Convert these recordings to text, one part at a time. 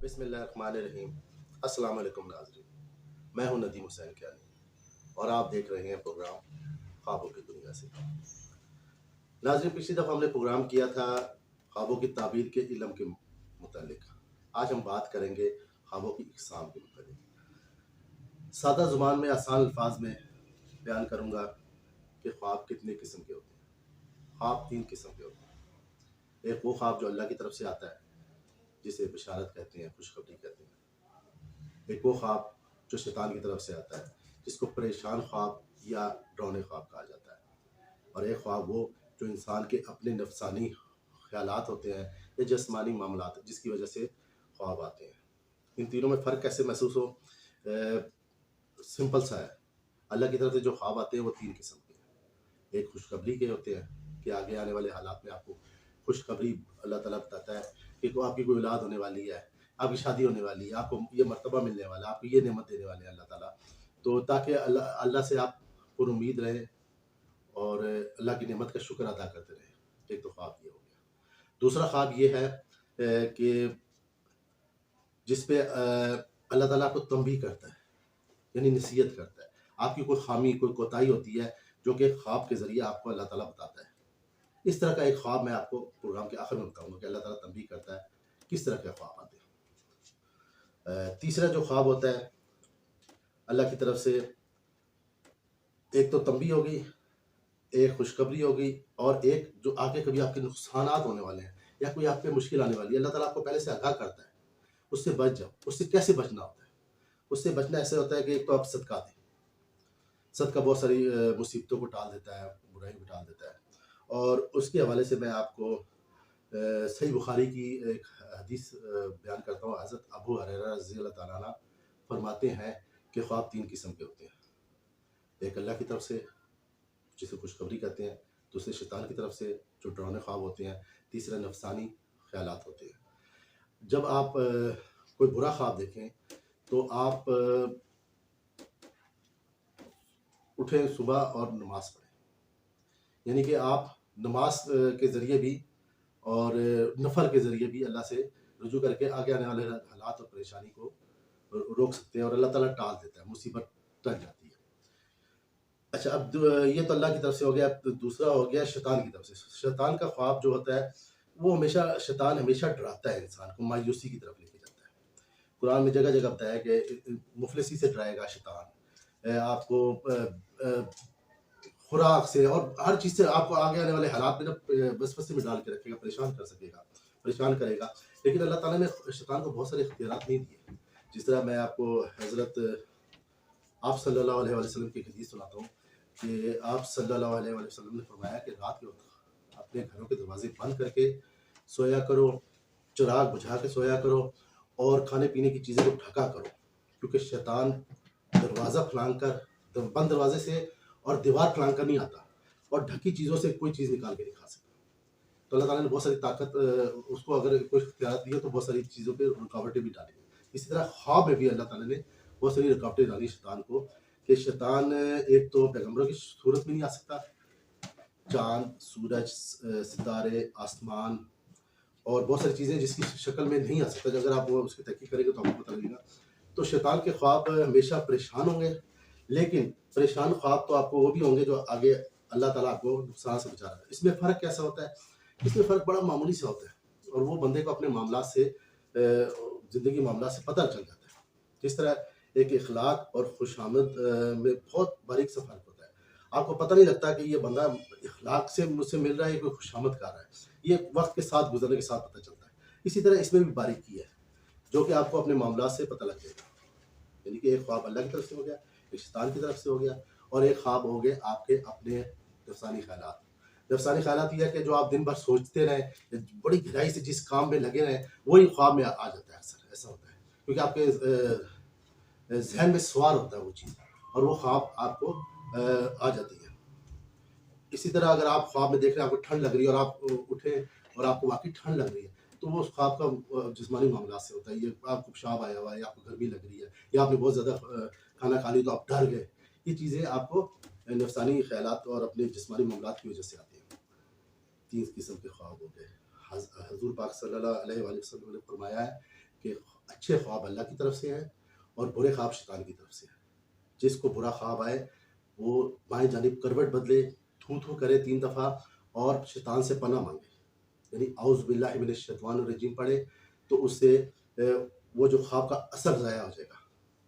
بسم اللہ الرحمن الرحیم۔ السلام علیکم ناظرین، میں ہوں ندیم حسین کیانی اور آپ دیکھ رہے ہیں پروگرام خوابوں کی دنیا سے۔ ناظرین، پچھلی دفعہ ہم نے پروگرام کیا تھا خوابوں کی تعبیر کے علم کے متعلق۔ آج ہم بات کریں گے خوابوں کی اقسام کے متعلق۔ سادہ زبان میں آسان الفاظ میں بیان کروں گا کہ خواب کتنے قسم کے ہوتے ہیں۔ خواب 3 قسم کے ہوتے ہیں۔ ایک وہ خواب جو اللہ کی طرف سے آتا ہے جسے بشارت کہتے ہیں، خوشخبری کہتے ہیں۔ ایک وہ خواب جو شیطان کی طرف سے آتا ہے جس کو پریشان خواب یا ڈرونے خواب کہا جاتا ہے۔ اور ایک خواب وہ جو انسان کے اپنے نفسانی خیالات ہوتے ہیں یا جسمانی معاملات جس کی وجہ سے خواب آتے ہیں۔ ان تینوں میں فرق کیسے محسوس ہو؟ سمپل سا ہے۔ اللہ کی طرف سے جو خواب آتے ہیں وہ 3 قسم کے ہیں۔ ایک خوشخبری کے ہوتے ہیں کہ آگے آنے والے حالات میں آپ کو خوشخبری اللہ تعالیٰ بتاتا ہے کہ آپ کی کوئی اولاد ہونے والی ہے، آپ کی شادی ہونے والی ہے، آپ کو یہ مرتبہ ملنے والا ہے، آپ کو یہ نعمت دینے والے ہیں اللہ تعالیٰ، تو تاکہ اللہ سے آپ پر امید رہیں اور اللہ کی نعمت کا شکر ادا کرتے رہیں۔ ایک تو خواب یہ ہو گیا۔ دوسرا خواب یہ ہے کہ جس پہ اللہ تعالیٰ آپ کو تنبیہ کرتا ہے، یعنی نصیحت کرتا ہے۔ آپ کی کوئی خامی، کوئی کوتاہی ہوتی ہے جو کہ خواب کے ذریعے آپ کو اللہ تعالیٰ بتاتا ہے۔ اس طرح کا ایک خواب میں آپ کو پروگرام کے آخر میں بتاؤں گا کہ اللہ تعالیٰ تنبیہ کرتا ہے کس طرح کے خواب آتے ہیں۔ تیسرا جو خواب ہوتا ہے اللہ کی طرف سے، ایک تو تنبیہ ہوگی، ایک خوشخبری ہوگی، اور ایک جو آگے کبھی آپ کے نقصانات ہونے والے ہیں یا کوئی آپ پہ مشکل آنے والی ہے، اللہ تعالیٰ آپ کو پہلے سے آگاہ کرتا ہے، اس سے بچ جاؤ۔ اس سے کیسے بچنا ہوتا ہے؟ اس سے بچنا ایسے ہوتا ہے کہ ایک تو آپ صدقہ دیں۔ صدقہ بہت ساری مصیبتوں کو ٹال دیتا ہے، برائی کو ٹال دیتا ہے۔ اور اس کے حوالے سے میں آپ کو صحیح بخاری کی ایک حدیث بیان کرتا ہوں۔ حضرت ابو ہریرہ رضی اللہ تعالیٰ عنہ فرماتے ہیں کہ خواب 3 قسم کے ہوتے ہیں۔ ایک اللہ کی طرف سے جسے خوشخبری کہتے ہیں، دوسرے شیطان کی طرف سے جو ڈرانے خواب ہوتے ہیں، تیسرا نفسانی خیالات ہوتے ہیں۔ جب آپ کوئی برا خواب دیکھیں تو آپ اٹھیں صبح اور نماز پڑھیں، یعنی کہ آپ نماز کے ذریعے بھی اور نفل کے ذریعے بھی اللہ سے رجوع کر کے آگے آنے والے حالات اور پریشانی کو روک سکتے ہیں، اور اللہ تعالیٰ ٹال دیتا ہے، مصیبت ٹل جاتی ہے۔ اچھا، اب یہ تو اللہ کی طرف سے ہو گیا۔ اب دوسرا ہو گیا شیطان کی طرف سے۔ شیطان کا خواب جو ہوتا ہے وہ شیطان ہمیشہ ڈراتا ہے انسان کو، مایوسی کی طرف لے کے جاتا ہے۔ قرآن میں جگہ جگہ بتایا کہ مفلسی سے ڈرائے گا شیطان، آپ کو خوراک سے اور ہر چیز سے آپ کو آگے آنے والے حالات میں وسوسے میں ڈال کے رکھے گا، پریشان کر سکے گا، پریشان کرے گا۔ لیکن اللہ تعالیٰ نے شیطان کو بہت سارے اختیارات نہیں دیے۔ جس طرح میں آپ کو حضرت آپ صلی اللہ علیہ وسلم کی حدیث سناتا ہوں کہ آپ صلی اللہ علیہ وسلم نے فرمایا کہ رات کے وقت اپنے گھروں کے دروازے بند کر کے سویا کرو، چراغ بجھا کے سویا کرو، اور کھانے پینے کی چیزیں کو ڈھکا کرو، کیونکہ شیطان دروازہ پھلانگ کر، بند دروازے سے اور دیوار پھلانگ کر نہیں آتا، اور ڈھکی چیزوں سے کوئی چیز نکال کے نہیں کھا سکتا۔ تو اللہ تعالیٰ نے بہت ساری طاقت اس کو اگر کوئی اختیارات دیے تو بہت ساری چیزوں پہ رکاوٹیں بھی ڈالی۔ اسی طرح خواب میں بھی اللہ تعالیٰ نے بہت ساری رکاوٹیں ڈالی شیطان کو، کہ شیطان ایک تو پیغمبروں کی صورت میں نہیں آ سکتا، چاند، سورج، ستارے، آسمان اور بہت ساری چیزیں جس کی شکل میں نہیں آ سکتا۔ اگر آپ اس کی تحقیق کریں گے تو آپ کو پتہ لگے گا۔ تو شیطان کے خواب ہمیشہ پریشان ہوں گے، لیکن پریشان خواب تو آپ کو وہ بھی ہوں گے جو آگے اللہ تعالیٰ آپ کو نقصان سے بچا رہا ہے۔ اس میں فرق کیسا ہوتا ہے؟ اس میں فرق بڑا معمولی سے ہوتا ہے، اور وہ بندے کو اپنے معاملات سے، زندگی معاملات سے پتہ چل جاتا ہے۔ جس طرح ایک اخلاق اور خوش آمد میں بہت باریک سا فرق ہوتا ہے۔ آپ کو پتہ نہیں لگتا کہ یہ بندہ اخلاق سے مجھ سے مل رہا ہے یا کوئی خوش آمد کر رہا ہے، یہ وقت کے ساتھ گزرنے کے ساتھ پتہ چلتا ہے۔ اسی طرح اس میں بھی باریکی ہے جو کہ آپ کو اپنے معاملات سے پتہ لگ جائے گا۔ یعنی کہ ایک خواب اللہ کی طرف سے ہو گیا، ایک شیطان کی طرف سے ہو گیا، اور ایک خواب ہو گئے آپ کے اپنے نفسانی خیالات۔ نفسانی خیالات یہ ہے کہ جو آپ دن بھر سوچتے رہیں، بڑی گہرائی سے جس کام میں لگے رہیں، وہی خواب میں آ جاتا ہے۔ اکثر ایسا ہوتا ہے کیونکہ آپ کے ذہن میں سوار ہوتا ہے وہ چیز، اور وہ خواب آپ کو آ جاتی ہے۔ اسی طرح اگر آپ خواب میں دیکھ رہے ہیں آپ کو ٹھنڈ لگ رہی ہے اور آپ اٹھے اور آپ کو واقعی ٹھنڈ لگ رہی ہے، تو وہ اس خواب کا جسمانی معاملات سے ہوتا ہے۔ یہ آپ کو پیشاب آیا ہوا ہے، یا آپ کو گرمی لگ رہی ہے، یا آپ نے بہت زیادہ کھانا کھا لی تو آپ ڈر گئے، یہ چیزیں آپ کو نفسانی خیالات اور اپنے جسمانی معاملات کی وجہ سے آتے ہیں۔ 3 قسم کے خواب ہو گئے۔ حضور پاک صلی اللہ علیہ وسلم نے فرمایا ہے کہ اچھے خواب اللہ کی طرف سے ہیں اور برے خواب شیطان کی طرف سے ہیں. جس کو برا خواب آئے وہ بائیں جانب کروٹ بدلے، تھو تھو کرے 3 دفعہ اور شیطان سے پناہ مانگے، یعنی اعوذ باللہ من الشیطان الرجیم پڑھے، تو اس سے وہ جو خواب کا اثر ضائع ہو جائے گا،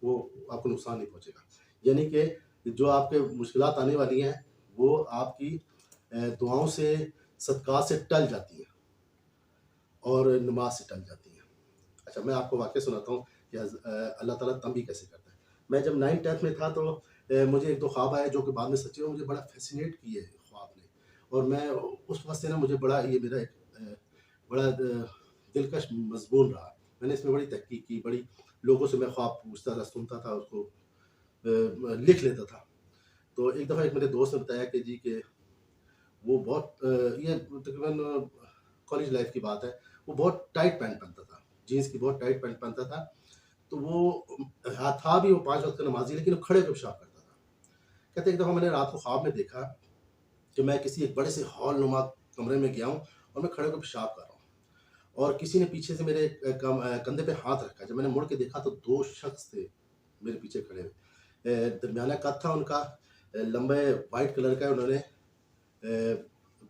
وہ آپ کو نقصان نہیں پہنچے گا. یعنی کہ جو آپ کے مشکلات آنے والی ہیں وہ آپ کی دعاؤں سے، صدقات سے ٹل جاتی ہیں اور نماز سے ٹل جاتی ہیں. اچھا میں آپ کو واقعہ سناتا ہوں کہ اللہ تعالیٰ تنبیہ کیسے کرتا ہے. میں جب 9th 10th میں تھا تو مجھے ایک دو خواب آئے جو کہ بعد میں سچے ہوئے، مجھے بڑا فیسینیٹ کیے خواب نے، اور میں اس وقت سے نا مجھے بڑا یہ میرا ایک بڑا دلکش مضمون رہا. میں نے اس میں بڑی تحقیق کی، بڑی لوگوں سے میں خواب پوچھتا تھا، سنتا تھا، اس کو لکھ لیتا تھا. تو ایک دفعہ ایک میرے دوست نے بتایا کہ جی کہ وہ بہت یہ تقریباً کالج لائف کی بات ہے، وہ بہت ٹائٹ پینٹ پہنتا تھا، جینس کی بہت ٹائٹ پینٹ پہنتا تھا. تو وہ تھا بھی وہ 5 وقت کا نمازی، لیکن وہ کھڑے ہو کے پیشاب کرتا تھا. کہتے ایک دفعہ میں نے رات کو خواب میں دیکھا کہ میں کسی ایک بڑے سے ہال نما کمرے میں گیا ہوں اور میں کھڑے ہو کے پیشاب کر رہا ہوں، اور کسی نے پیچھے سے میرے کندھے پہ ہاتھ رکھا. جب میں نے مڑ کے دیکھا تو 2 شخص تھے میرے پیچھے کھڑے ہوئے. درمیانہ قد تھا ان کا، لمبے وائٹ کلر کا، انہوں نے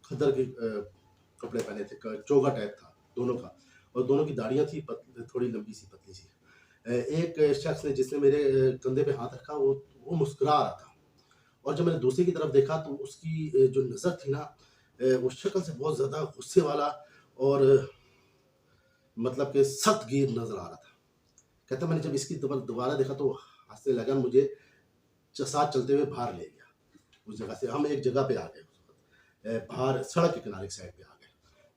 کھدر کے کپڑے پہنے تھے، چوگا ٹائپ تھا دونوں کا، اور دونوں کی داڑیاں تھی تھوڑی لمبی سی پتلی سی. ایک شخص نے جس نے میرے کندھے پہ ہاتھ رکھا وہ مسکرا رہا تھا، اور جب میں نے دوسرے کی طرف دیکھا تو اس کی جو نظر تھی نا وہ شکل سے بہت زیادہ غصے والا اور مطلب کہ سخت گیر نظر آ رہا تھا. کہتا میں نے جب اس کی دوبارہ دیکھا تو ہنسنے لگا، مجھے ساتھ چلتے ہوئے باہر لے گیا. اس جگہ سے ہم ایک جگہ پہ آ گئے، باہر سڑک کے کنارے سائڈ پہ آ گئے.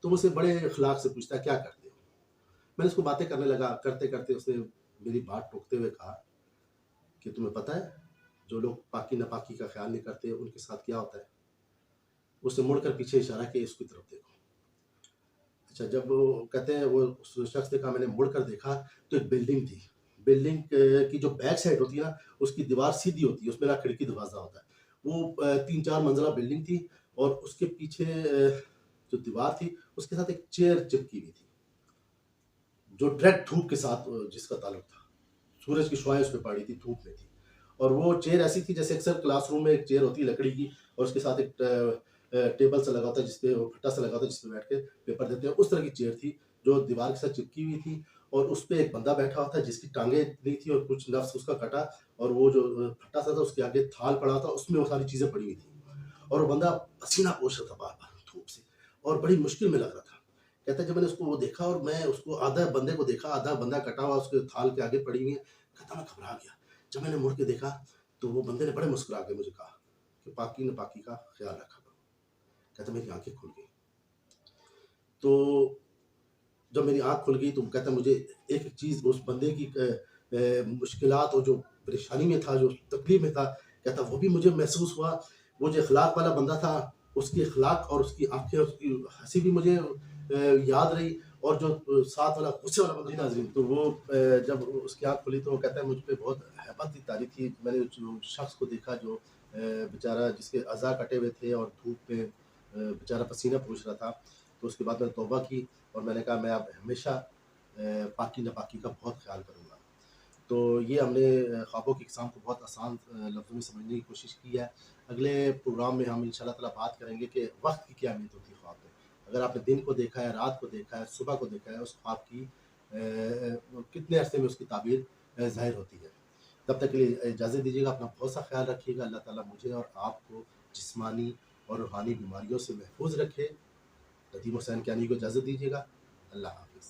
تو مجھ سے بڑے اخلاق سے پوچھتا کیا کرتے ہو. میں نے اس کو باتیں کرنے لگا، کرتے کرتے اس نے میری بات ٹوکتے ہوئے کہا کہ تمہیں پتہ ہے جو لوگ پاکی ناپاکی کا خیال نہیں کرتے ان کے ساتھ کیا ہوتا ہے. اس نے مڑ کر پیچھے اشارہ کیا، اس کی طرف دیکھو. اچھا جب وہ کہتے ہیں وہ اس شخص نے کہا میں نے مڑ کر دیکھا تو ایک بلڈنگ تھی. بلڈنگ کی جو بیک سائڈ ہوتی ہے نا اس کی دیوار سیدھی ہوتی ہے، اس میں نہ کھڑکی دروازہ ہوتا ہے. وہ 3-4 منزلہ بلڈنگ تھی، اور اس کے پیچھے جو دیوار تھی اس کے ساتھ ایک چیئر چپکی ہوئی تھی جو ڈائریکٹ دھوپ کے ساتھ جس کا تعلق تھا. سورج کی شعائیں اس پہ پڑی تھی، دھوپ میں تھی. اور وہ چیئر ایسی تھی جیسے اکثر کلاس روم میں ایک چیئر ہوتی ہے لکڑی کی، اور اس کے ساتھ ایک ٹیبل سے لگا ہوتا ہے جس پہ پھٹا سے لگا ہوتا ہے جس پہ بیٹھ کے پیپر دیتے ہیں. اس طرح کی چیئر تھی جو دیوار کے ساتھ چپکی ہوئی تھی، اور اس پہ ایک بندہ بیٹھا ہوا تھا جس کی ٹانگیں نہیں تھی اور کچھ نفس اس کا کٹا، اور وہ جو پھٹا سا تھا اس کے آگے تھال پڑا تھا، اس میں وہ ساری چیزیں پڑی ہوئی تھی. اور وہ بندہ پسینہ پوش رہا تھا بار بار دھوپ سے، اور بڑی مشکل میں لگ رہا تھا. کہتا ہے جب میں نے اس کو وہ دیکھا اور میں اس کو آدھا بندے کو دیکھا، آدھا بندہ کٹا ہوا اس کے تھال کے آگے پڑی ہوئی ہے، کہتا میں گھبرا گیا. جب میں نے مڑ کے دیکھا تو وہ بندے نے بڑے مسکرا کے مجھے کہا کہ پاکی ناپاکی کا خیال رکھا کرو. کہتا میری آنکھیں کھل گئی. تو جب میری آنکھ کھل گئی تو کہتا مجھے ایک چیز اس بندے کی مشکلات اور جو پریشانی میں تھا، جو تکلیف میں تھا، کہتا وہ بھی مجھے محسوس ہوا. وہ جو اخلاق والا بندہ تھا اس کی اخلاق اور اس کی آنکھیں، اس کی ہنسی بھی مجھے یاد رہی، اور جو ساتھ والا غصے والا بندہ. ناظرین تو وہ جب اس کی آنکھ کھلی تو وہ کہتا ہے مجھ پہ بہت ہیبت طاری تھی. میں نے جو شخص کو دیکھا جو بیچارہ جس کے اعضاء کٹے ہوئے تھے اور دھوپ میں بیچارہ پسینہ پوچھ رہا تھا. تو اس کے بعد میں نے توبہ کی اور میں نے کہا میں اب ہمیشہ پاکی ناپاکی کا بہت خیال کروں گا. تو یہ ہم نے خوابوں کی اقسام کو بہت آسان لفظوں میں سمجھنے کی کوشش کی ہے. اگلے پروگرام میں ہم انشاءاللہ تعالیٰ بات کریں گے کہ وقت کی کیا اہمیت ہوتی ہے خواب میں. اگر آپ نے دن کو دیکھا ہے، رات کو دیکھا ہے، صبح کو دیکھا ہے، اس خواب کی کتنے عرصے میں اس کی تعبیر ظاہر ہوتی ہے. تب تک کے لیے اجازت دیجیے گا. اپنا بہت سا خیال رکھیے گا. اللہ تعالیٰ مجھے اور آپ کو جسمانی اور روحانی بیماریوں سے محفوظ رکھے. ندیم حسین کیانی کو اجازت دیجیے گا. اللہ حافظ.